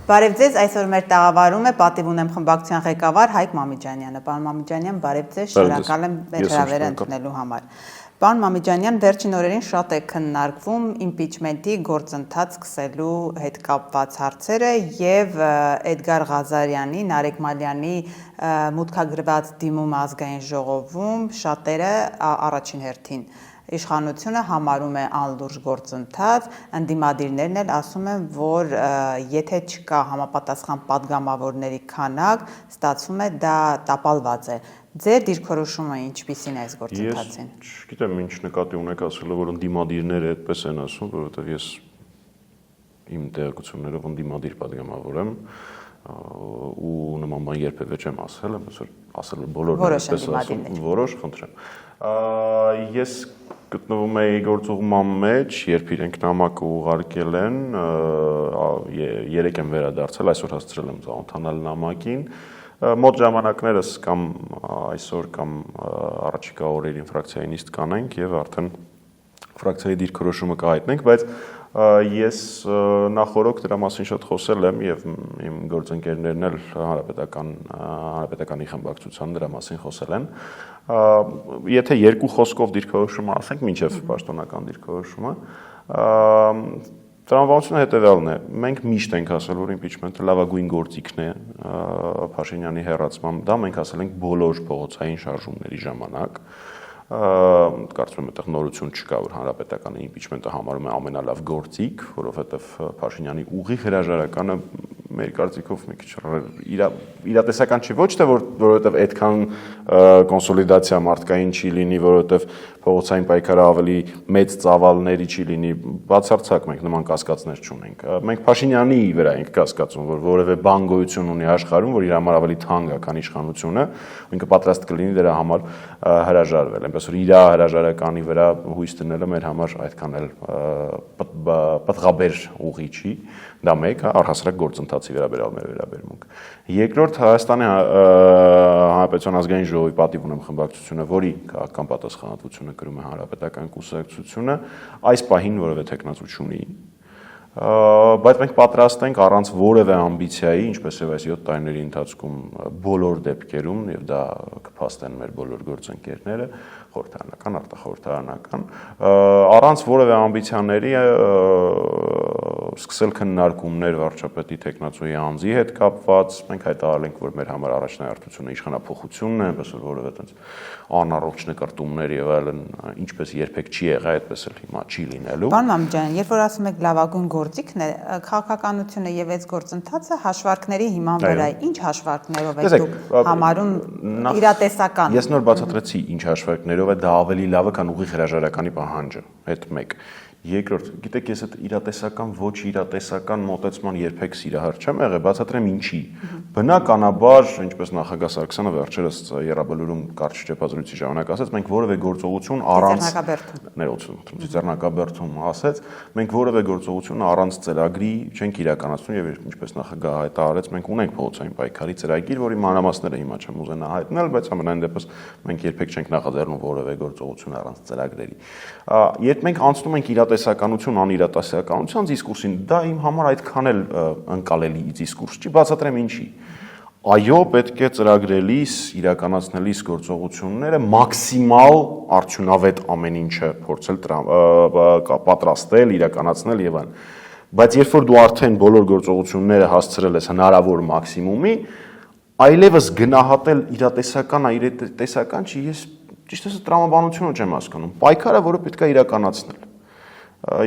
Բարև ձեզ, այսօր մեր տաղավարում է պատիվ ունեմ խմբակցության ղեկավար Հայկ Մամիջանյանը։ Պարոն Մամիջանյան, բարև ձեզ, շնորհակալ եմ մեր հրավերը ընդունելու համար։ Պարոն Մամիջանյան, վերջին օրերին շատ է քննարկվում իմպիչմենտի գործընթաց սկսելու հետ կապված հարցերը եւ Էդգար Ղազարյանի, Նարեկ Մալյանի մուտքագրված դիմումը ազգային ժողովում շատերը առաջին հերթին իշխանությունը համարում է անլուրջ գործընթաց, ընդդիմադիրներն էլ ասում են, որ եթե չկա համապատասխան падգամավորների քանակ, ստացվում է դա տապալված է։ Ձեր դիրքորոշումը ինչպիսին է այս գործընթացին։ Ես չգիտեմ ինչ նկատի ունեք ասելով, որ ընդդիմադիրները այդպես են ասում, որովհետև ես իմ տեղեկություններով ընդդիմադիր падգամավոր եմ ու նման բան երբևէ չեմ ասել, եմ ասել բոլորն այդպես ասում, որոշ խնդրեմ։ Ես գտնվում էի գործուղման մեջ, երբ իրենք նամակը ուղարկել են, երեք եմ վերադարձել, այսօր հասցրել եմ ծանոթանալ նամակին, մոտ ժամանակներս կամ այսօր կամ առաջիկա օրերին ֆրակցիայի նիստ կանենք եւ արդեն ֆրակցիայի դիրքորոշումը կհայտնենք, բայց ես նախորդ դրա մասին շատ խոսել եմ եւ իմ գործընկերներն էլ հանրապետականի խմբակցության դրա մասին խոսել են։ Եթե երկու խոսքով դիրքորոշումը ասենք, մինչև պաշտոնական դիրքորոշումը, տրամաբանությունը հետևյալն է. մենք միշտ ենք ասել, որ իմպիչմենտը լավագույն գործիքն է Փաշինյանի հեռացման, դա մենք ասել ենք բոլոր փողոցային շարժումների ժամանակ։ Կարծում եմ այդտեղ նորություն չկա, որ հանրապետականի իմպիչմենտը համարում է ամենալավ գործիք, որովհետև Փաշինյանի ուղիղ հրաժարականը մեր կարծիքով մի քիչ իրատեսական չի, ոչ թե որովհետև այդքան կոնսոլիդացիա մարդկային չի լինի, որովհետև փողոցային պայքարը ավելի մեծ ծավալների չի լինի, բացարձակ մենք նման կասկածներ չունենք։ Մենք Փաշինյանի վրա ենք կասկածում, որ որևէ բան գոյություն ունի աշխարհում, որ իր համար ավելի թանկ է, քան իշխանությունը, ինքը պատրաստ կլինի դրա համար հրաժարվել։ Այնպես որ իր հրաժարականի վրա հույս դնելը մեր համար այդքան էլ պտղաբեր ուղի չի, դա մեկ, առհասարակ գործընթացի վերաբերյալ մեր վերաբերմունք։ Երկրորդ, Հայաստանի Հանրապետության ազգային ժողովի պատիվ ունեմ խմբակցությունը, որի քաղաքական պատասխանատվությունը կրում է հանրապետական կուսակցությունը, այս պահին որևէ թեկնածու չունի։ Բայց մենք պատրաստ ենք առանց որևէ ամբիցիայի, ինչպես եւ այս 7 տարիների ընթացքում բոլոր դեպքերում, եւ դա կփաստեն մեր բոլոր գործընկերները, խորհրդարանական, արտախորհրդարանական, առանց որևէ ամբիցիաների սկսել քննարկումներ վարչապետի տեխնացուի անձի հետ կապված, մենք հայտարարել ենք, որ մեր համար առաջնահերթությունը իշխանափոխությունն է, այնպես որ որևէ այդպես անառողջ նկարտումներ եւ այլն, ինչպես երբեք չի եղել, այդպես էլ հիմա չի լինելու։ Պարոն Մամիջան, երբ որ ասում եք լավագույն գործիքն է, քաղաքականությունը եւ այս գործընթացը հաշվարկների հիման վրա է, ինչ հաշվարկներով եք դուք համարում իրատեսական։ Ես նոր բացատրեցի ինչ հաշվարկներով է, դա ավելի լավը, քան ուղիղ հրաժարականի պահանջը, այդ մեկ։ Երկրորդ, գիտեք, ես այդ իրատեսական ոչ իրատեսական մոտեցման երբեք սիրահար չեմ եղել, բացատրեմ ինչի։ Բնականաբար, ինչպես նախագահ Սարգսյանը վերջերս Եռաբլուրում կարճ ճեպազրույցի ժամանակ ասաց, մենք որևէ գործողություն առանց Ծիծեռնակաբերդում ասեց, մենք որևէ գործողություն առանց ծրագրի չենք իրականացնում եւ ինչպես նախագահը հայտարարեց, մենք ունենք փողոցային պայքարի ծրագիր, որի մանրամասները հիմա չեմ ուզենա հայտնել, բայց ամենայն դեպս մենք երբեք չենք նախաձեռնում որևէ գործողություն առանց ծրագրերի։ Երբ մենք անցնում ենք իրատեսականություն անիրատեսականության դիսկուրսին, դա իմ համար այդքան էլ ընկալելի դիսկուրս չի, բացատրեմ ինչի։ Այո, պետք է ծրագրելիս, իրականացնելիս գործողությունները մաքսիմալ արդյունավետ ամեն ինչը փորձել պատրաստել, իրականացնել եւ այլն։ Բայց երբ որ դու արդեն բոլոր գործողությունները հասցրել ես հնարավոր մաքսիմումի, այլևս գնահատել իրատեսական, այրատեսական չի, ես ճիշտ ասած տրամաբանությունը չեմ հասկանում։ Պայքարը, որը պետք է իրականացնել։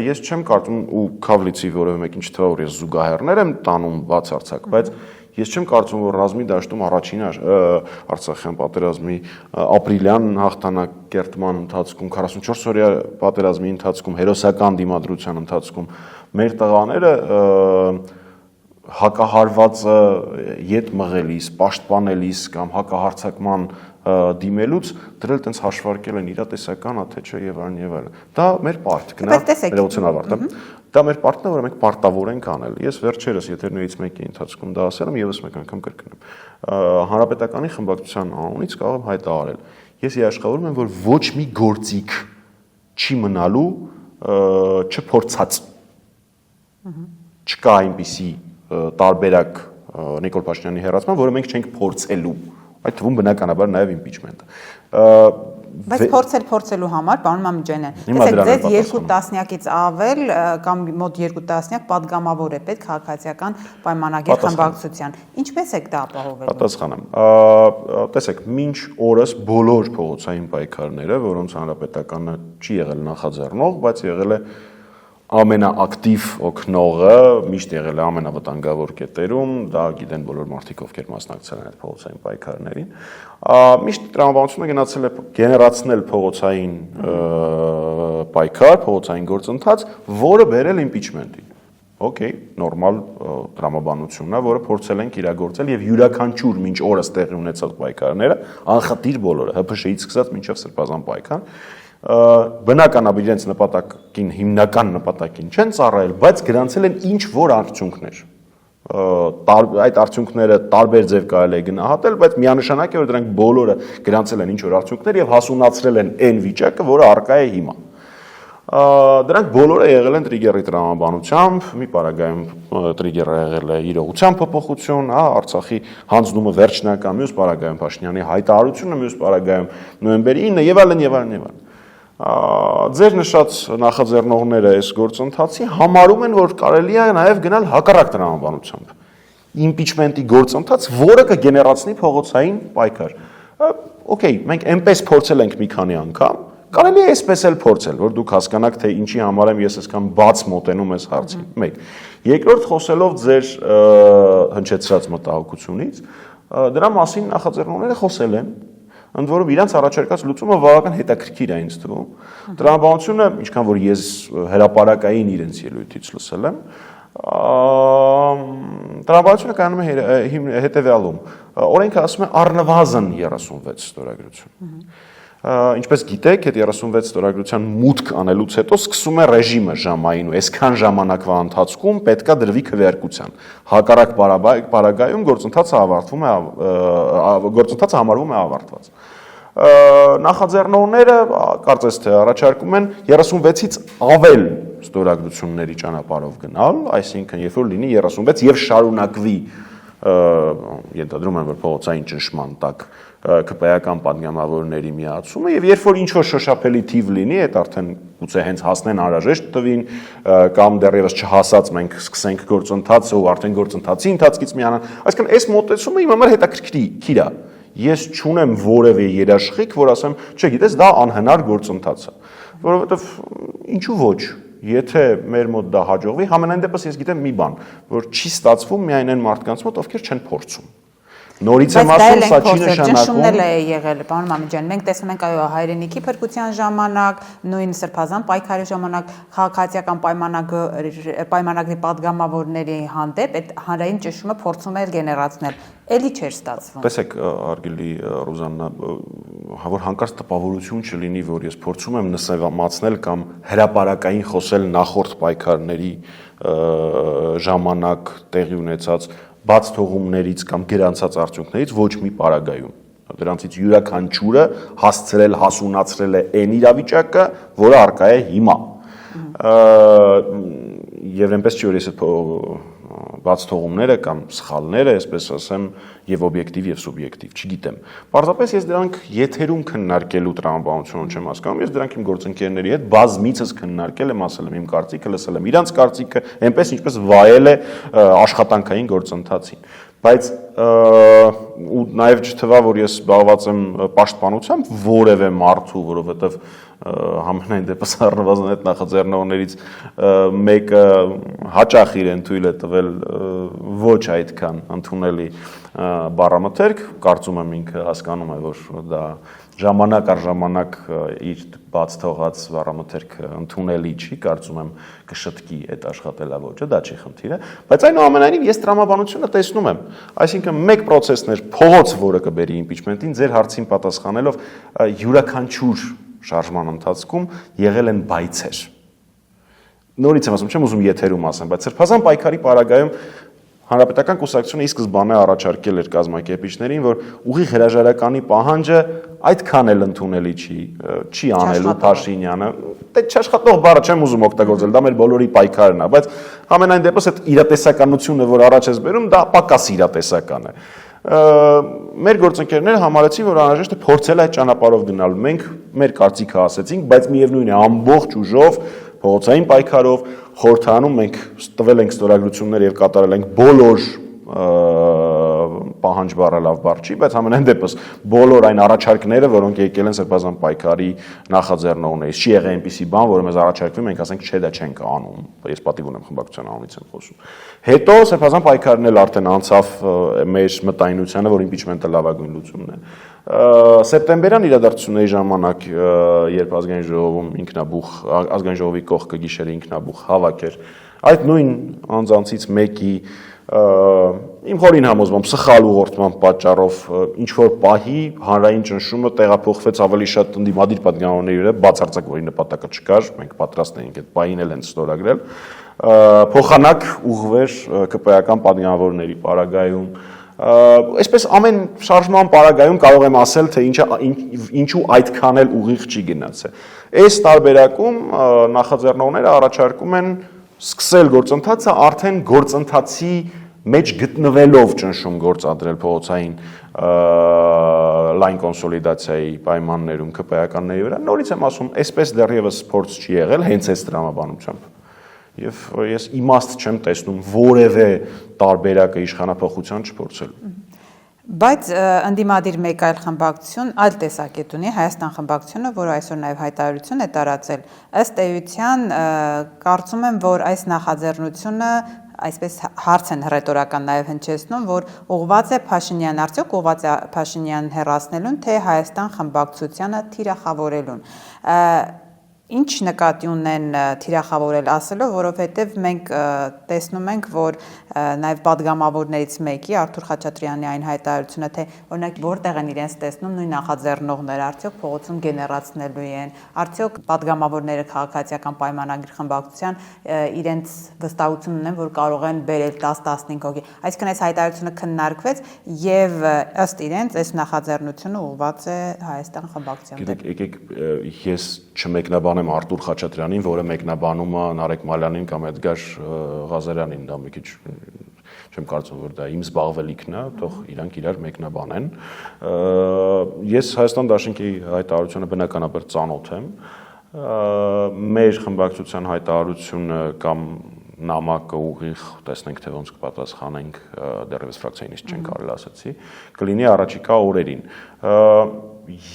Ես չեմ կարծում ու Քավլիցի որևէ մեկին չթվա, որ ես զուգահեռներ եմ տանում բացարձակ, բայց ես չեմ կարծում, որ ռազմի դաշտում առաջին Արցախյան պատերազմի ապրիլյան հաղթանակերտման ընթացքում 44-օրյա պատերազմի ընթացքում հերոսական դիմադրության ընթացքում մեր տղաները հակահարվածը յետ մղելիս, պաշտպանելիս կամ հակահարձակման դիմելուց դրել տենց հաշվարկել են իրատեսական, թե չէ եւ այլն եւ այլն։ Դա մեր պարտքն է, ներողություն ավարտեմ։ Դա մեր պարտքն է, որը մենք պարտավոր ենք անել։ Ես վերջերս եթերներից մեկի ընթացքում դա ասել եմ, եւս մեկ անգամ կրկնեմ։ Հանրապետականի խմբակցության անունից կարող եմ հայտարարել։ Ես երաշխավորում եմ, որ ոչ մի գործիք չի մնալու չփորձած։ Չկա այնպիսի տարբերակ Նիկոլ Փաշինյանի հեռացման, որը մենք չենք փորձելու։ Այդ թվում բնականաբար նաև impeachment-ը։ Բայց փորձելու համար, պարոն Մամիջանյան, տեսեք, ձեզ 2 տասնյակից ավել կամ մոտ 2 տասնյակ падգամավոր է պետք քաղաքացիական պայմանագիր խմբակցության։ Ինչպես եք դա ապահովելու։ Պատասխանեմ։ Տեսեք, մինչ օրս բոլոր փողոցային պայքարները, որոնց հանրապետականը չի եղել նախաձեռնող, բայց եղել է ամենաակտիվ օգնողը, միշտ եղել է ամենավտանգավոր կետերում, դա գիտեն բոլոր մարդիկ, ովքեր մասնակցել են այդ փողոցային պայքարներին, միշտ տրամաբանությունը գնացել է գեներացնել փողոցային պայքար, փողոցային գործընթաց, որը բերել impeachment-ի։ Okay, նորմալ տրամաբանությունն է, որը փորձել ենք իրագործել եւ յուրաքանչյուր մինչ օրս տեղի ունեցած պայքարները, անխտիր բոլորը, ՀՓՇ-ից սկսած մինչեւ Սրբազան պայքար, բնականաբար իրենց նպատակին, հիմնական նպատակին չեն ծառայել, բայց գրանցել են ինչ որ արդյունքներ։ Այդ արդյունքները տարբեր ձև կարելի է գնահատել, բայց միանշանակ է, որ դրանք բոլորը գրանցել են ինչ որ արդյունքներ եւ հասունացրել են այն վիճակը, որը առկա է հիմա։ Դրանք բոլորը եղել են տրիգերի տրամաբանությամբ, մի պարագայում տրիգերը եղել է իրողության փոփոխություն, Արցախի հանձնումը վերջնական, մյուս պարագայում Փաշինյանի հայտարարությունը, մյուս պարագայում նոյեմբերի 9-ը եւ այլն եւ այլն եւ այլն։ Ձեր նշած նախաձեռնողները այս գործընթացի համարում են, որ կարելի է նաև գնալ հակառակ տրամաբանությամբ։ Impeachment-ի գործընթաց, որը կգեներացնի փողոցային պայքար։ Okay, մենք այնպես փորձել ենք մի քանի անգամ, կարելի է այսպես էլ փորձել, որ դուք հասկանաք, թե ինչի համար եմ ես այսքան բաց մոտենում այս հարցին։ Մեկ։ Երկրորդ, խոսելով ձեր հնչեցրած մտահոգությունից, դրա մասին նախաձեռնողները խոսել են, ընդ որում իրանց առաջարկած լուծումը բավական հետաքրքիր է ինձ թվում։ Տրամաբանությունը, ինչքան որ ես հրապարակային իրենց ելույթից լսել եմ, տրամաբանությունը կայանում է հետևյալում։ Օրենքը ասում է առնվազն 36 ստորագրություն։ Ինչպես գիտեք, այդ 36 ստորագրության մուտք անելուց հետո սկսում է ռեժիմը ժամային ու այսքան ժամանակվա ընթացքում պետքա դրվի քվեարկության։ Հակառակ պարագայում գործընթացը համարվում է ավարտված։ Նախաձեռնողները կարծես թե առաջարկում են 36-ից ավել ստորագրությունների ճանապարհով գնալ, այսինքն երբ որ լինի 36 եւ շարունակվի ենթադրում եմ, որ փողոցային ճնշման տակ ԿՊ-ական падգամավորների միացումը եւ երբ որ ինչ որ շոշափելի թիվ լինի, այդ արդեն գուցե հենց հասնեն անհրաժեշտ տվին կամ դեռևս չհասած մենք սկսենք գործընթացը ու արդեն գործընթացի ընթացքից միանան, այսինքն այս մոտեցումը իմ համար հետաքրքիր է։ Ես չունեմ որևէ երաշխիք, որ ասեմ, չգիտես, դա անհնար գործընթաց է, որովհետեւ ինչու ոչ, եթե մեր մոտ դա հաջողվի, համենայն դեպս ես գիտեմ մի բան, որ չի ստացվում միայն այն մարդկանց մոտ, ովքեր չեն փորձում։ Նորից եմ ասում, սա չի նշանակում։ Ճնշումներ է եղել, պարոն Մամիջան, մենք տեսնում ենք այո հայրենիքի փրկության ժամանակ, նույն Սրբազան պայքարի ժամանակ քաղաքացիական պայմանագրի падգամավորների հանդեպ այդ հանրային ճնշումը փորձում էր գեներացնել, էլի չէր ստացվում։ Տեսեք, արգելի Ռուզաննա, որ հանկարծ տպավորություն չլինի, որ ես փորձում եմ նսևամացնել կամ հրապարակային խոսել նախորդ պայքարների ժամանակ տեղի ունեցած բաց թողումներից կամ գրանցած արդյունքներից ոչ մի պարագայում։ Դրանցից յուրաքանչյուրը հասցրել, հասունացրել է այն իրավիճակը, որը առկա է հիմա։ Եվ այնպես չի, որ ես այդ բաց թողումները կամ սխալները, այսպես ասեմ, եւ օբյեկտիվ եւ սուբյեկտիվ, չգիտեմ։ Պարզապես ես դրանք եթերում քննարկելու տրամաբանություն չեմ հասկանում, ես դրանք իմ գործընկերների հետ բազմիցս քննարկել եմ, ասել եմ իմ կարծիքը, լսել եմ իրանց կարծիքը, այնպես ինչպես վայել է աշխատանքային գործընթացին։ Բայց ու նաև չթվա, որ ես զբաղված եմ պաշտպանությամբ որևէ մարդու, որովհետև համենայն դեպս առնվազն այդ նախաձեռնողներից մեկը հաճախ իրեն թույլ է տվել ոչ այդքան ընդունելի բառամթերք, կարծում եմ ինքը հասկանում է, որ դա ժամանակ առ ժամանակ իր բաց թողած բառամթերքը ընդունելի չի, կարծում եմ կշտկի այդ աշխատելավոճը, դա չի խնդիրը, բայց այնուամենայնիվ ես տրամաբանությունը տեսնում եմ, այսինքն մեկ պրոցեսներ փողոց, որը կբերի impeachment-ին, ձեր հարցին պատասխանելով յուրաքանչյուր շարժման ընթացքում եղել են բայցեր։ Նորից եմ ասում, չեմ ուզում եթերում ասեմ, բայց Սրբազան պայքարի պարագայում Հանրապետական կուսակցությունը ի սկզբանե առաջարկել էր կազմակերպիչներին, որ ուղիղ հրաժարականի պահանջը այդքան էլ ընդունելի չի անելու Փաշինյանը։ Դե չաշխատող բառը չեմ ուզում օգտագործել, դա մեր բոլորի պայքարն է, բայց ամենայն դեպս այդ իրատեսականությունը, որ առաջ ես բերում, դա պակաս իրատեսական է։ Մեր գործընկերները համարեցին, որ անհրաժեշտ է փորձել այդ ճանապարհով գնալ։ Մենք մեր կարծիքը ասեցինք, բայց միևնույն է ամբողջ ուժով փողոցային պայքարով խորհրդանում մենք տվել ենք ստորագրություններ եւ կատարել ենք բոլոր պահանջ բառը լավ բառ չի, բայց ամենայն դեպս բոլոր այն առաջարկները, որոնք եկել են սրբազան պայքարի նախաձեռնողներից, չի եղել այնպիսի բան, որը մեզ առաջարկվում ենք, ասենք, չէ, դա չենք անում։ Ես պատիվ ունեմ խմբակցության անունից եմ խոսում։ Հետո սրբազան պայքարն էլ արդեն անցավ մեր մտայնությանը, որ իմպիչմենտը լավագույն լուծումն է։ Սեպտեմբերյան իրադարձությունների ժամանակ, երբ ազգային ժողովում ազգային ժողովի կողքը գիշերը ինքնաբուխ հավաք էր, այդ նույն անձանցից մեկի իմ խորին համոզմամբ սխալ ուղղորդման պատճառով ինչ որ պահի հանրային ճնշումը տեղափոխվեց ավելի շատ ընդդիմադիր պատգամավորների վրա, բացարձակ որի նպատակը չկար, մենք պատրաստ էինք այդ պահին էլ են ստորագրել, փոխանակ ուղղվեր ԿՊ-ական պատգամավորների պարագայում։ Այսպես ամեն շարժման պարագայում կարող եմ ասել, թե ինչու այդքան էլ ուղիղ չի գնացել։ Այս տարբերակում նախաձեռնողները առաջարկում են սկսել գործընթացը արդեն գործընթացի մեջ գտնվելով ճնշում գործադրել փողոցային լայն կոնսոլիդացիայի պայմաններում ԿՊ-ականների վրա։ Նորից եմ ասում, այսպես դեռևս փորձ չի եղել հենց այս տրամաբանությամբ։ Եվ ես իմաստ չեմ տեսնում որևէ տարբերակը իշխանափոխության չփորձելու։ Բայց ընդդիմադիր մեկ այլ խմբակցություն, այլ տեսակետ ունի Հայաստան խմբակցությունը, որը այսօր նաև հայտարարություն է տարածել, ըստ էության կարծում եմ, որ այս նախաձեռնությունը այսպես հարց են հռետորական նաև հնչեցնում, որ ուղղված է Փաշինյան, արդյոք ուղղված է Փաշինյանն հեռացնելուն, թե Հայաստան խմբակցությանը թիրախավորելուն։ Ինչ նկատի ունեն թիրախավորել ասելով, որովհետև մենք տեսնում ենք, որ նաև պատգամավորներից մեկի Արթուր Խաչատրյանի այն հայտարարությունը, թե օրինակ որտեղ են իրենց տեսնում նույն նախաձեռնողները, արդյոք փողոցում գեներացնելու են, արդյոք պատգամավորները քաղաքացիական պայմանագրի խմբակցության իրենց վստահություն ունեն, որ կարող են բերել 10-15 հոգի։ Այսինքն այս հայտարարությունը քննարկվեց եւ ըստ իրենց այս նախաձեռնությունը ուղղված է Հայաստան խմբակցությանը։ Գիտեք, եկեք ես չմեկնաբանեմ Արթուր Խաչատրյանին, որը մեկնաբանում է Նարեկ Մալյանին կամ Էդգար Ղազարյանին, դա մի քիչ չեմ կարծում, որ դա իմ զբաղվելիքն է, թող իրանք իրար մեկնաբանեն։ Ես Հայաստան Դաշնքի հայտարարությունը բնականաբար ծանոթ եմ։ Մեր խմբակցության հայտարարությունը կամ նամակը ուղիղ տեսնենք, թե ոնց կպատասխանենք, դեռևս ֆրակցիայինից չեն կարել ասացի, կլինի առաջիկա օրերին։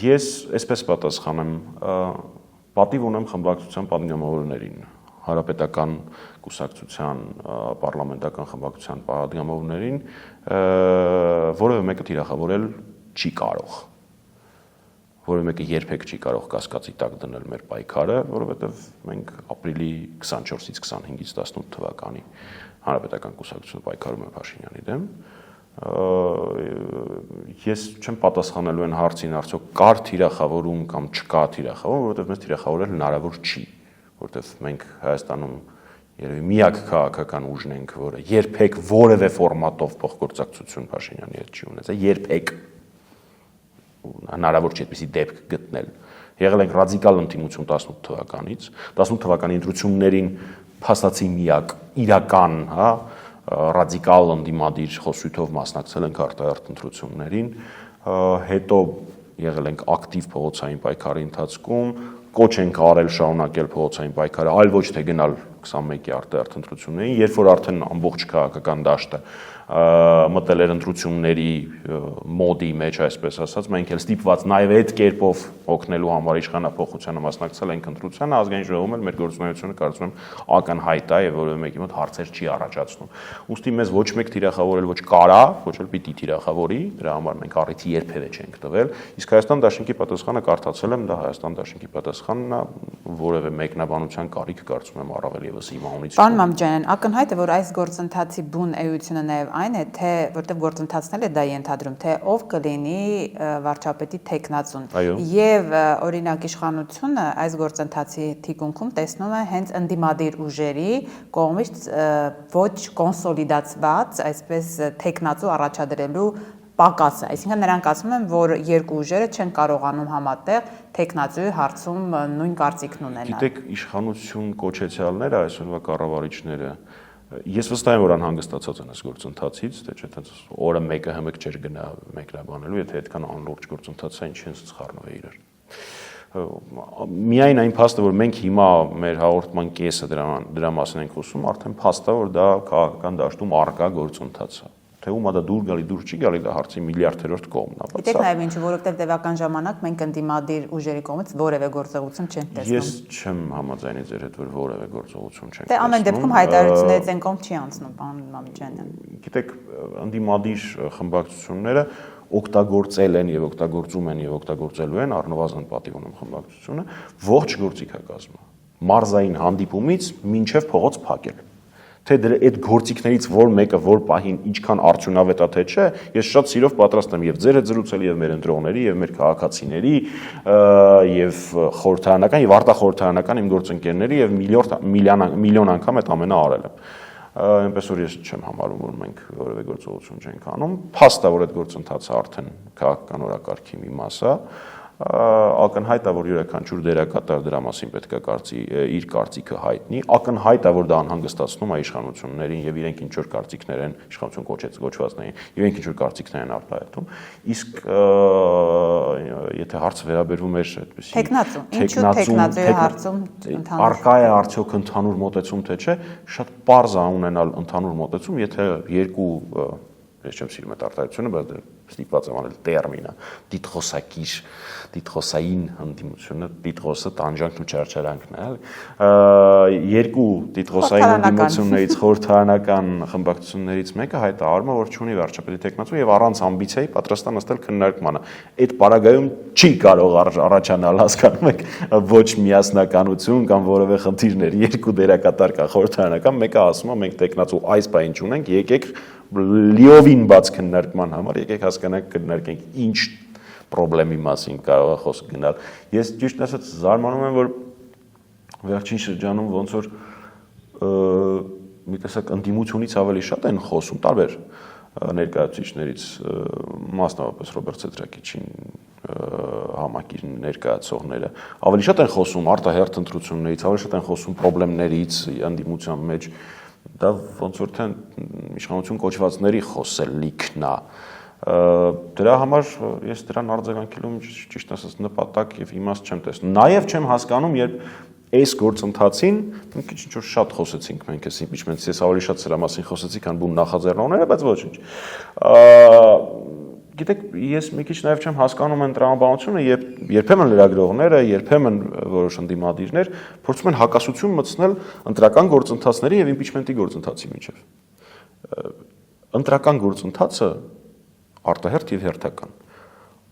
Ես այսպես պատասխանեմ, պատիվ ունեմ խմբակցության պատգամավորներին, Հանրապետական կուսակցության պարլամենտական խմբակցության պատգամավորներին, որևէ մեկը թիրախավորել չի կարող, որևէ մեկը երբեք չի կարող կասկածի տակ դնել մեր պայքարը, որովհետև մենք ապրիլի 24-ից 25-ից 18 թվականի Հանրապետական կուսակցությունը պայքարում է Փաշինյանի դեմ։ Ես չեմ պատասխանելու այն հարցին, արդյոք կար թիրախավորում կամ չկա թիրախավորում, որովհետև մեզ թիրախավորել հնարավոր չի, որովհետև մենք Հայաստանում երևի միակ քաղաքական ուժն ենք, որը երբեք որևէ ֆորմատով փոխգործակցություն Փաշինյանի հետ չի ունեցել, երբեք հնարավոր չի այդպիսի դեպք գտնել։ Եղել ենք ռադիկալ ընդդիմություն 18 թվականից, 18 թվականի ընտրություններին փաստացի միակ իրական, ռադիկալ ընդդիմադիր խոսույթով մասնակցել ենք արտահերթ ընտրություններին, հետո եղել ենք ակտիվ փողոցային պայքարի ընթացքում, կոչ ենք արել շարունակել փողոցային պայքարը, այլ ոչ թե գնալ 21-ի արտահերթ ընտրություններին, երբ որ արդեն ամբողջ քաղաքական դաշտը մտել էր ընտրությունների մոդի մեջ, այսպես ասած, մենք էլ ստիպված նաև այդ կերպով օգնելու համար իշխանափոխությանը մասնակցել ենք ընտրությանը, ազգային ժողովում էլ մեր գործունեությունը կարծում եմ ակնհայտ է եւ որևէ մեկի մոտ հարցեր չի առաջացնում։ Ուստի մեզ ոչ մեկ թիրախավորել ոչ կարա, ոչ էլ պիտի թիրախավորի, դրա համար մենք առիթի երբևէ չենք տվել, իսկ Հայաստան Դաշնքի պատասխանը կարդացել եմ, դա Հայաստան Դաշնքի պատասխանն է, որևէ մեկնաբանության կարիք կարծում եմ առավել եւս իմանունից։ Պարոն Մամիջանյան, ակնհայտ է, որ այս գործընթացի բուն էությունը նաև այն է, թե որտեղ գործընթացն է դա ենթադրում, թե ով կլինի վարչապետի տեխնացուն։ Եվ օրինակ իշխանությունը այս գործընթացի թիկունքում տեսնում է հենց ընդդիմադիր ուժերի կողմից ոչ կոնսոլիդացված, այսպես տեխնացու առաջադրելու պակասը, այսինքն նրանք ասում են, որ երկու ուժերը չեն կարողանում համատեղ տեխնացուի հարցում նույն կարծիքն ունենալ։ Գիտեք, իշխանություն կոչեցյալները, այսօրվա կառավարիչները, ես վստահ եմ, որ անհանգստացած են այս գործընթացից, թե չէ, օրը մեկը հմուկ չէր գնա մեկնաբանելու, եթե այդքան անլուրջ գործընթաց է, ինչի են սխառնում է իրար։ Միայն այն փաստը, որ մենք հիմա մեր հաղորդման կեսը դրա մասին ենք խոսում, արդեն փաստ է, որ դա քաղաքական դաշտում առկա գործընթաց է։ Թե ում դա դուր գալի, դուր չի գալի, դա հարցի միլիարդերորդ կողմն է։ Գիտեք նաև ինչու, որովհետև տևական ժամանակ մենք ընդդիմադիր ուժերի կողմից որևէ գործողություն չենք տեսնում։ Ես չեմ համաձայնի ձեր հետ, որ որևէ գործողություն չենք տեսնում։ Դե ամեն դեպքում հայտարարություններից են կողմ չի անցնում, պարոն Մամիջանյան։ Գիտեք, ընդդիմադիր խմբակցությունները օգտագործել են եւ օգտագործում են եւ օգտագործելու են առնվազն պատիվ ունեմ խմբակցությունը ողջ գործիքակազմը մարզային հանդիպումից մինչեւ փողոց փակել թե այդ գործիքներից որ մեկը որ պահին ինչքան արդյունավետ է թե չէ ես շատ սիրով պատրաստ եմ եւ ձեր հետ զրուցել եւ մեր ընտրողների եւ մեր քաղաքացիների եւ խորհրդարանական եւ արտախորհրդարանական իմ գործընկերների եւ միլիոն անգամ այդ ամենը արել եմ այնպես որ ես չեմ համարում որ մենք որևէ գործողություն չենք անում փաստ է որ այդ գործընթացը արդեն քաղաքական օրակարգի մի մաս է ակնհայտ է որ յուրաքանչյուր դերակատար դրա մասին պետք է կարծի իր կարծիքը հայտնի ակնհայտ է որ դա անհանգստացնում է իշխանություններին եւ իրենք ինչ որ կարծիքներ են իշխանություն կոչվածներին իրենք ինչ որ կարծիքներ են արտահայտում իսկ եթե հարցը վերաբերվում էր այդպեսի տեխնացուի հարցում արկա է արդյոք ընդհանուր մոտեցում թե չէ շատ պարզ է ունենալ ընդհանուր մոտեցում եթե երկու ես չեմ սիրում այդ արտահայտությունը բայց ստիպված եմ անել տերմինը դիտխոսակիր դիտխոսային հանդիմությունը դիտխոսը տանջանքն ու չարչարանքն է երկու դիտխոսային հանդիմություններից խորհրդարանական խմբակցություններից մեկը հայտարարում է որ չունի վարչապետի տեխնացու եւ առանց ամբիցիայի պատրաստ է նստել քննարկմանը այդ պարագայում չի կարող առաջանալ հասկանում եք ոչ միասնականություն կամ որևէ խնդիրներ երկու դերակատար կա խորհրդարանական մեկը ասում է մենք տեխնացու այս բան չունենք եկեք լիովին բաց քննարկման համար եկեք հասկանանք քննարկենք ինչ խնդրի մասին կարող է խոսք գնալ ես ճիշտ ասած զարմանում եմ որ վերջին շրջանում ոնց որ մի տեսակ ընդդիմությունից ավելի շատ են խոսում տարբեր ներկայացուցիչներից մասնավորապես Ռոբերտ Սեդրակիչին համակիր ներկայացողները ավելի շատ են խոսում արտահերթ ընտրություններից ավելի շատ են խոսում խնդիրներից ընդդիմության մեջ դա ոնց որ թե իշխանություն կոչվածների խոսելիքն է դրա համար ես դրան արձագանքելու ճիշտ ասած նպատակ եւ իմաստ չեմ տեսնում նաեւ չեմ հասկանում երբ այս գործընթացին մի քիչ ինչ որ շատ խոսեցինք մենք այս impeachment-ից ես ավելի շատ սրա մասին խոսեցի քան բուն նախաձեռնողները բայց ոչինչ գիտեք ես մի քիչ նաեւ չեմ հասկանում այն տրամաբանությունը երբեմն լրագրողները երբեմն որոշ ընդդիմադիրներ փորձում են հակասություն մտցնել ընտրական գործընթացների եւ impeachment-ի գործընթացի միջեւ ընտրական գործընթացը արտահերթ եւ հերթական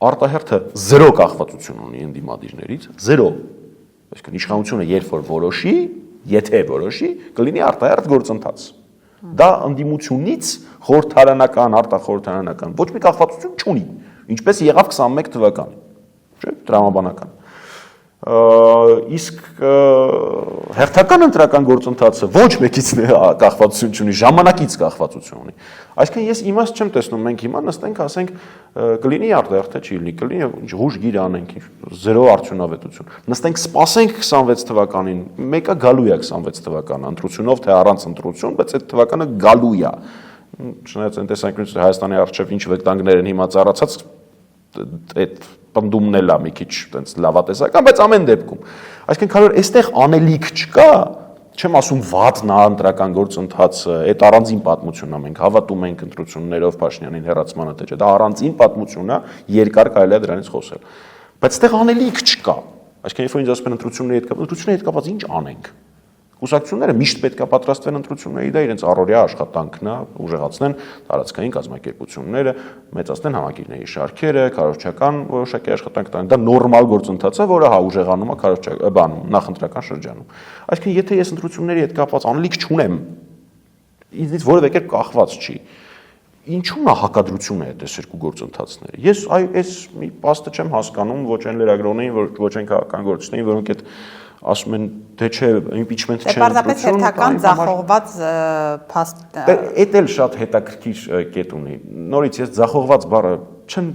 արտահերթը 0 կախվածություն ունի ընդդիմադիրներից 0 այսինքն իշխանությունը երբ որ որոշի եթե որոշի կլինի արտահերթ գործընթաց դա ընդդիմությունից խորհրդարանական արտախորհրդարանական ոչ մի կախվածություն չունի ինչպես եղավ 21 թվականին չէ տրամաբանական իսկ հերթական ընտրական գործընթացը ոչ մեկից կախվածություն չունի ժամանակից կախվածություն ունի այսինքն ես իմաստ չեմ տեսնում մենք հիմա նստենք ասենք կլինի արտահերթ չի լինի կլինի հուշ գիր անենք 0 արդյունավետություն նստենք սպասենք 26 թվականին մեկը գալու է 26 թվականը ընտրությունով թե առանց ընտրություն բայց այդ թվականը գալու է չնայած այն տեսանկյունից Հայաստանի առջև ինչ վտանգներ են հիմա ծառացած այդ պնդումն էլ է մի քիչ տենց լավատեսական բայց ամեն դեպքում այսինքն քանի որ այստեղ անելիք չկա չեմ ասում վատն է ընտրական գործընթացը այդ առանձին պատմությունն է մենք հավատում ենք ընտրություններով Փաշինյանին հերացմանը թե չէ դա առանձին պատմություն է երկար կարելի է դրանից խոսել բայց այստեղ անելիք չկա այսինքն երբ որ ինձ ասում են ընտրությունների հետ կապված ինչ անենք Կուսակցությունները միշտ պետք է պատրաստվեն ընտրությունների, դա իրենց առօրյա աշխատանքն է, ուժեղացնեն տարածքային կազմակերպությունները, մեծացնեն համակիրների շարքերը, քարոզչական որոշակի աշխատանք տան։ Դա նորմալ գործընթաց է, որը ուժեղանում է նախընտրական շրջանում։ Այսինքն, եթե ես ընտրությունների հետ կապված անելիք չունեմ, ինձնից որևէ կերպ կախված չի, ինչու՞ն է հակադրությունը այդ երկու գործընթացները։ Ես այս մի փաստը չեմ հասկանում ոչ այն լրագրողներին, ոչ այն քաղաքական գործիչներին, որոնք այդ ասում են թե չէ impeachment չեն պարզապես հերթական ձախողված փաստ Էդ էլ շատ հետաքրքիր կետ ունի։ Նորից ես ձախողված բառը չեմ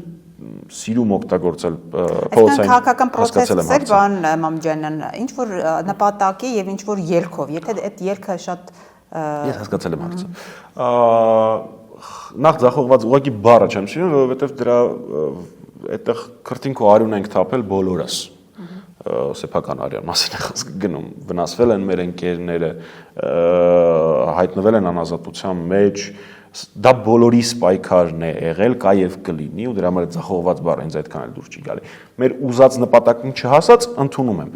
սիրում օգտագործել փողոցային քաղաքական process-ը, բան Մամջանյան, ինչ որ նպատակի եւ ինչ որ ելքով, եթե այդ ելքը շատ Ես հասկացել եմ հարցը։ Նախ ձախողված ուղղակի բառը չեմ սիրում, որովհետեւ դրա այդտեղ քրտինք ու արյուն ենք թափել բոլորս։ Սեփական արյան մասին է խոսքը գնում, վնասվել են մեր ընկերները, հայտնվել են անազատության մեջ, դա բոլորիս պայքարն է եղել, կա եւ կլինի ու դրա համար ձախողված բառը ինձ այդքան էլ դուր չի գալի։ Մեր ուզած նպատակին չհասած ընդունում եմ։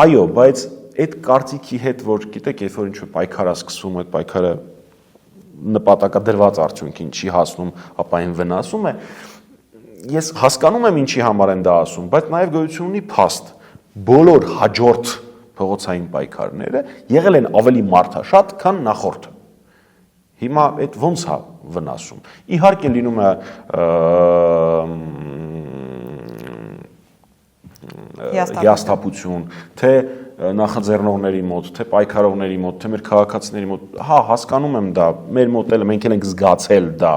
Այո, բայց այդ կարծիքի հետ, որ գիտեք, երբ որ ինչ-որ պայքար է սկսվում, այդ պայքարը նպատակադրված արդյունքին չի հասնում, ապա այն վնասում է։ Ես հասկանում եմ ինչի համար են դա ասում, բայց նաեւ գոյություն ունի փաստ։ Բոլոր հաջորդ փողոցային պայքարները եղել են ավելի մարդաշատ, քան նախորդը։ Հիմա այդ ոնց է վնասում։ Իհարկե լինում է հիասթափություն, թե նախաձեռնողների մոտ, թե պայքարողների մոտ, թե մեր քաղաքացիների մոտ, հա, հասկանում եմ դա, մեր մոտ էլ մենք էլ ենք զգացել դա,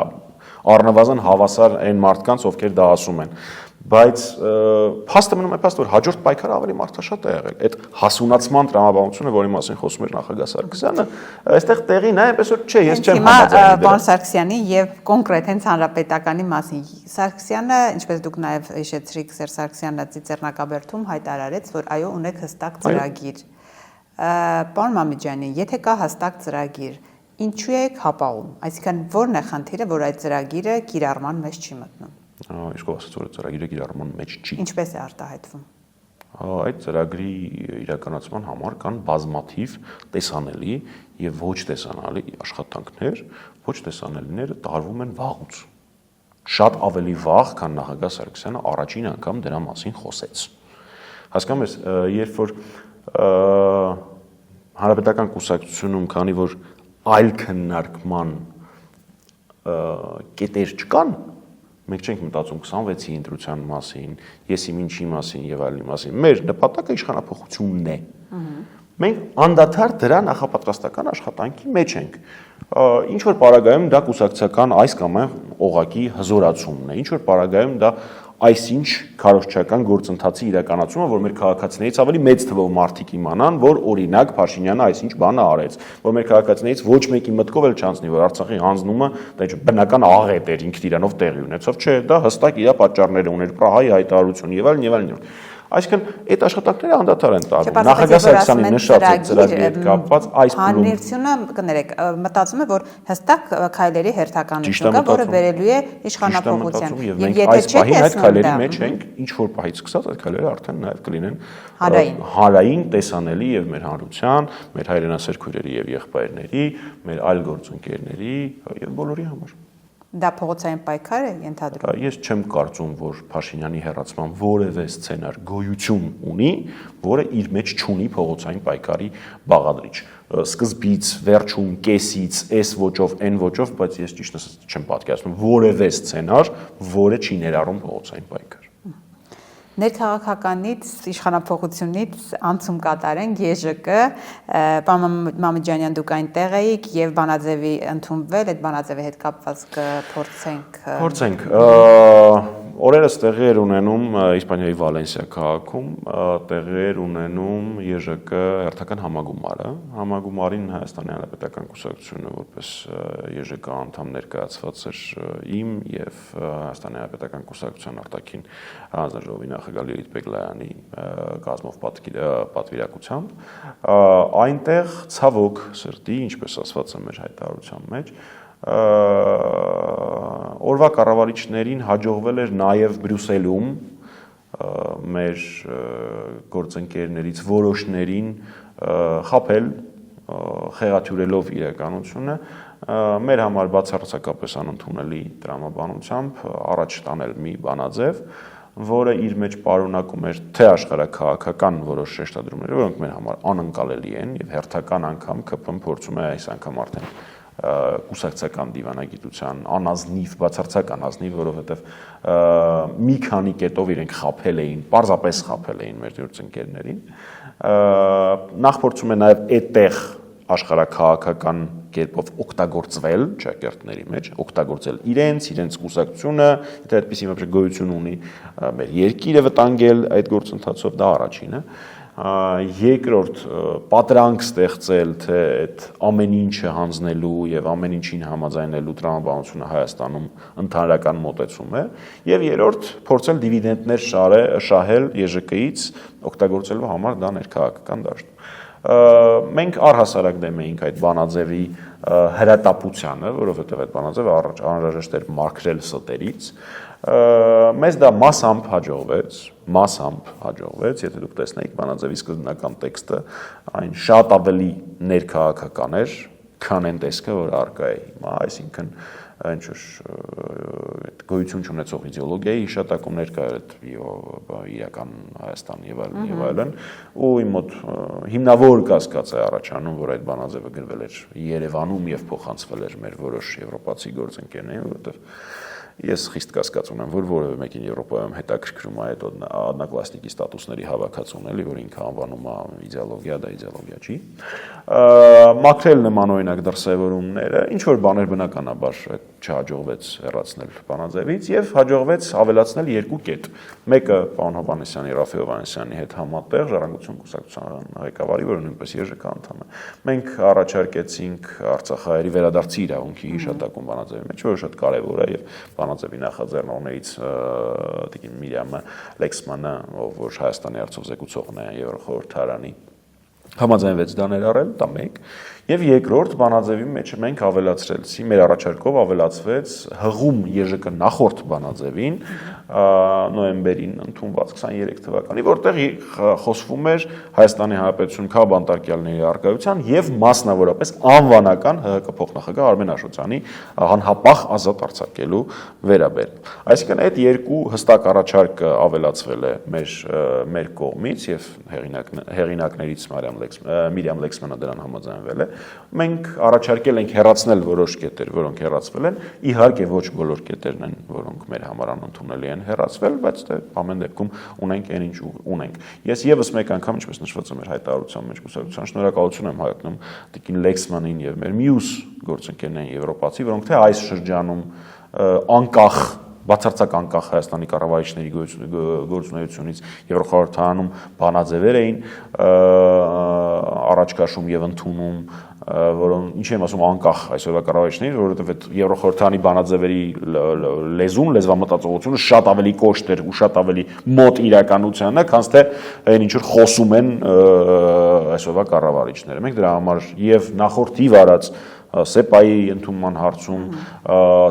առնվազն հավասար այն մարդկանց, ովքեր դա ասում են։ Բայց փաստը մնում է փաստ, որ հաջորդ պայքարը ավելի մարդաշատ է եղել։ Այդ հասունացման տրամաբանությունը, որի մասին խոսում էր նախագահ Սարգսյանը, այստեղ տեղին է, այնպես որ չէ, ես չեմ համաձայնի դրա։ Պարոն Սարգսյանի եւ կոնկրետ հենց հանրապետականի մասին Սարգսյանը, ինչպես դուք նաեւ հիշեցրիք, Սերժ Սարգսյանը ծիծեռնակաբերդում հայտարարեց, որ այո, ունեք հստակ ծրագիր։ Պարոն Մամիջյանի, եթե կա հստակ ծրագիր, ինչու եք հապաղում։ Այսինքն, ո՞րն է խնդիրը, որ այդ ծրագիրը կիրառման մեջ չի մտնում։ Ինչքով ասած, որ ծրագիրը կիրառման մեջ չի։ Ինչպես է արտահայտվում։ Այդ ծրագրի իրականացման համար կան բազմաթիվ տեսանելի եւ ոչ տեսանելի աշխատանքներ, ոչ տեսանելիները տարվում են վաղուց։ Շատ ավելի վաղ, քան նախագահ Սարգսյանը առաջին անգամ դրա մասին խոսեց։ Հասկանում ես, երբ որ հանրապետական կուսակցությունում, քանի որ այլ քննարկման կետեր չկան, մենք չենք մտածում 26-ի ընտրության մասին, եսի ինչի մասին եւ այլնի մասին։ Մեր նպատակը իշխանափոխությունն է։ Մենք անդադար դրա նախապատրաստական աշխատանքի մեջ ենք։ Ինչ որ պարագայում դա կուսակցական այս կամ այն օղակի հզորացումն է, ինչ որ պարագայում դա այսինչ քարոզչական գործընթացի իրականացումը, որ մեր քաղաքացիներից ավելի մեծ թվով մարդիկ իմանան, որ օրինակ Փաշինյանը այսինչ բանը արեց, որ մեր քաղաքացիներից ոչ մեկի մտքով էլ չանցնի, որ Արցախի հանձնումը դա բնական աղետ էր, ինքն իրանով տեղի ունեցավ, չէ, դա հստակ իր պատճառները ուներ, Պրահայի հայտարարություն եւ այլն եւ այլն։ Այսինքն այդ աշխատանքները անդադար են տարվում։ Նախագահ Սարգսյանի նշած այդ ծրագրի հետ կապված այս հանրությունը կներեք, մտածում է, որ հստակ քայլերի հերթականություն կա, որը վերելու է իշխանափոխության։ Եվ եթե չէ, այդ քայլերի մեջ ենք, ինչ որ պահից սկսած այդ քայլերը արդեն նաև կլինեն հանրային, տեսանելի եւ մեր հանրության, մեր հայրենասեր քույրերի եւ եղբայրների, մեր այլ գործընկերների եւ բոլորի համար։ Դա փողոցային պայքար է ենթադրում։ Ես չեմ կարծում, որ Փաշինյանի հեռացման որևէ սցենար գոյություն ունի, որը իր մեջ չունի փողոցային պայքարի բաղադրիչ։ Սկզբից, վերջում, կեսից, այս ոճով, այն ոճով, բայց ես ճիշտ ասած չեմ պատկերացնում որևէ սցենար, որը չի ներառում փողոցային պայքար։ Ներքաղաքականից, իշխանափոխությունից անցում կատարենք ԵԺԿ, պարոն Մամիջանյան, դուք այնտեղ էիք եւ Բանաձևի ընդունվել, այդ Բանաձևի հետ կապված կփորձենք։ Օրերս տեղեր ունենում Իսպանիայի Վալենսիա քաղաքում, տեղեր ունենում ԵԺԿ հերթական համագումարը։ Համագումարին Հայաստանի Հանրապետական Կուսակցությունը որպես ԵԺԿ անդամ ներկայացված էր իմ եւ Հայաստանի Հանրապետական Կուսակցության արտաքին հանձնաժողովի նախագահ Լիլիթ Բեգլայանի կազմով պատվիրակությամբ այնտեղ ցավոք սրտի, ինչպես ասված է մեր հայտարարության մեջ, օրվա կառավարիչներին հաջողվել էր նաև Բրյուսելում մեր գործընկերներից որոշներին խաբել խեղաթյուրելով իրականությունը մեր համար բացարձակապես անընդունելի տրամաբանությամբ առաջ տանել մի բանաձև, որը իր մեջ պարունակում էր թե աշխարհաքաղաքական որոշ շեշտադրումներ, որոնք մեր համար անընկալելի են եւ հերթական անգամ ԿՊ-ն փորձում է այս անգամ արդեն կուսակցական դիվանագիտության անազնիվ, բացարձական ազնիվ, որովհետև մի քանի կետով իրենք խաբել էին, պարզապես խաբել էին մեր գործընկերներին, նախ փորձում է նաև այդտեղ աշխարհաքաղաքական կերպով օգտագործվել ճակերտների մեջ, օգտագործել իրենց կուսակցությունը, եթե այդպիսի մոտ գոյություն ունի, մեր երկիրը վտանգել այդ գործընթացով, դա առաջինը։ Երկրորդ պատրանք ստեղծել, թե այդ ամեն ինչը հանձնելու եւ ամեն ինչին համաձայնելու տրամաբանությունը Հայաստանում ընդհանրական մոտեցում է, եւ երրորդ փորձել դիվիդենդներ շահել ԵԺԿ-ից օգտագործելու համար դա ներքաղաքական դաշտ։ Մենք առհասարակ դեմ էինք այդ բանաձևի հրատապությանը, որովհետև այդ բանաձևը անհրաժեշտ էր մաքրել ստերից։ Մեզ դա մասամբ հաջողվեց, եթե դուք տեսնեիք բանաձևի սկզբնական տեքստը, այն շատ ավելի ներքաղաքական էր, քան այն տեսքը, որ առկա է հիմա, այսինքն գոյություն չունեցող իդեոլոգիայի հիշատակումներ կար այդ իրական Հայաստան եւ այլն, ու իմ մոտ հիմնավոր կասկած է առաջանում, որ այդ բանաձևը գրվել էր Երևանում եւ փոխանցվել էր մեր որոշ եվրոպացի գործընկերներին, որովհետեւ ես խիստ կասկած ունեմ, որ որևէ մեկին Եվրոպայում հետաքրքրում է այդ одноклассники ստատուսների հավաքածուն, էլի, որ ինքը անվանում է իդեոլոգիա, դա իդեոլոգիա չի։ Մաքրել նմանօրինակ դրսևորումները, ինչ որ բաներ բնականաբար չհաջողվեց հեռացնել բանաձևից եւ հաջողվեց ավելացնել երկու կետ։ Մեկը պարոն Հովհաննիսյանի, Ռաֆայել Հովհաննիսյանի հետ համատեղ Ժառանգություն կուսակցության ղեկավարի, որը նույնպես ԵԺԿ անդամ է։ Մենք առաջարկեցինք Արցախահայերի վերադարձի իրավունքի հիշատակում բանաձևի մեջ, որը շատ կարեւոր է եւ բանաձևի նախաձեռնողներից տիկին Միրյամը Լեքսմանը, ով որ Հայաստանի արտգործնախարարն է Եվրոխորհրդարանի, համաձայնվեց դա ներառել, դա մեկ, եւ երկրորդ բանաձևի մեջ մենք ավելացրեցի, մեր առաջարկով ավելացվեց հղում ԵԺԿ նախորդ բանաձևին նոյեմբերին ընդունված 23 թվականի, որտեղ խոսվում էր Հայաստանի Հանրապետություն քաղաքաբանտարկյալների առկայության եւ մասնավորապես անվանական ՀՀԿ փոխնախագահ Արմեն Աշոտյանի անհապաղ ազատ արձակելու վերաբերյալ։ Այսինքն այդ երկու հստակ առաջարկը ավելացվել է մեր կողմից եւ հեղինակներից Միրյամ Լեքսմանը դրան համաձայնվել է։ Մենք առաջարկել ենք հեռացնել որոշ կետեր, որոնք հեռացվել են, իհարկե ոչ բոլոր կետերն են, որոնք մեր համար անընդունելի են հեռացվել, բայց դե ամեն դեպքում ունենք այն ինչ ունենք։ Ես եւս մեկ անգամ, ինչպես նշված է մեր հայտարարության մեջ, կուսակցության շնորհակալություն եմ հայտնում տիկին Լեքսմանին եւ մեր մյուս գործընկերներին եվրոպացի, որոնք թե այս շրջանում անկախ բացարձակ անկախ Հայաստանի կառավարիչների գործունեությունից Եվրոխորհրդարանում բանաձևեր էին առաջ քաշում եւ ընդունում, որոնք ինչ եմ ասում անկախ այսօրվա կառավարիչների, որովհետեւ Եվրոխորհրդարանի բանաձևերի լեզվամտածողությունը շատ ավելի կոշտ էր ու շատ ավելի մոտ իրականությանը, քան թե այն ինչ որ խոսում են այսօրվա կառավարիչները։ Մենք դրա համար եւ նախորդիվ արած ՍԵՊԱ-ի ընդունման հարցում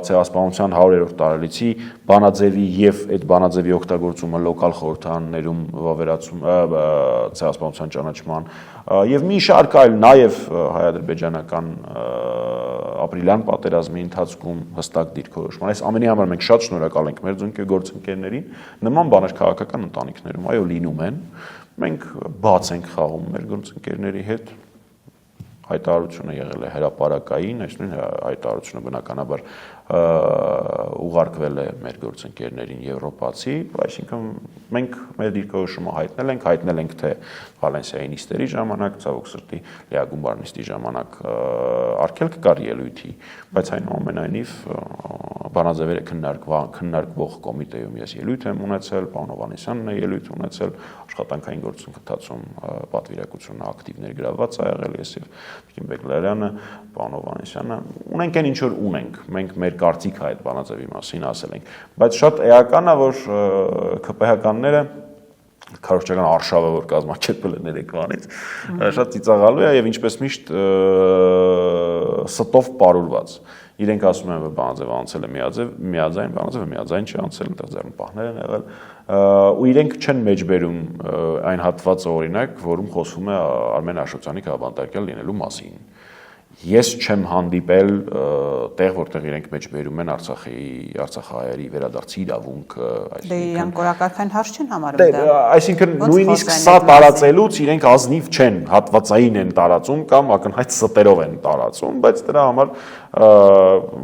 ցեղասպանության 100-րդ տարելիցի բանաձևի եւ այդ բանաձևի օգտագործումը լոկալ խորհրդարաններում վավերացում ցեղասպանության ճանաչման եւ մի շարք այլ նաեւ հայ-ադրբեջանական ապրիլյան պատերազմի ընթացքում հստակ դիրքորոշման։ Այս ամենի համար մենք շատ շնորհակալ ենք մեր գործընկերներին, նման բաներ քաղաքական ընտանիքներում այո լինում են, մենք բաց ենք խաղում մեր գործընկերների հետ։ Հայտարարությունը եղել է հրապարակային, այսինքն հայտարարությունը բնականաբար ուղարկվել է մեր գործընկերներին եվրոպացի, այսինքն մենք մեր դիրքորոշումը հայտնել ենք թե Վալենսիայի նիստերի ժամանակ, ցավոք սրտի Լեագումբար նիստի ժամանակ արգելք կար ելույթի, բայց այնուամենայնիվ բանաձևերը քննարկվող կոմիտեում ես ելույթ եմ ունեցել, պարոն Հովհաննիսյանն է ելույթ ունեցել, աշխատանքային գործընթացում պատվիրակությունը ակտիվ ներգրավված ա եղել ես եւ Տիկին Բեգլարյանը, պարոն Հովհաննիսյանը, ունենք այն ինչ որ ունենք, մենք մեր կարծիքը այդ բանաձևի մասին ասել ենք, բայց շատ էական է, որ ԿՊՀ-ականները քարոզչական արշավը, որ կազմակերպել է ներեքվանից, շատ ծիծաղալու է եւ ինչպես միշտ ստով պարուրված։ Իրենք ասում են, որ Բանաձևը անցել է միաձայն, Բանաձևը միաձայն չի անցել, այնտեղ ձեռնպահներ են եղել, ու իրենք չեն մեջբերում այն հատվածը օրինակ, որում խոսվում է Արմեն Աշոտյանի քաղաքապետարան լինելու մասին։ Ես չեմ հանդիպել տեղ, որտեղ իրենք մեջբերում են Արցախահայերի վերադարձի իրավունքը, Դե իրանք օրակարգային հարց չեն համարում դա։ Այսինքն նույնիսկ սա տարածելուց իրենք ազնիվ չեն, հատվածային են տարածում կամ ակնհայտ ստերով են տարածում, բայց դրա համար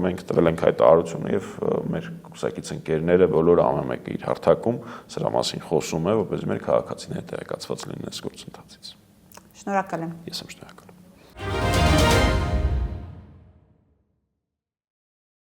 մենք տվել ենք հայտարարությունը եւ մեր կուսակից ընկերները բոլորը ամեն մեկը իր հարթակում սրա մասին խոսում է, որպեսզի մեր քաղաքացիները տեղեկացված լինեն այս գործընթացից։ Շնորհակալ եմ։ Ես եմ շնորհակալ։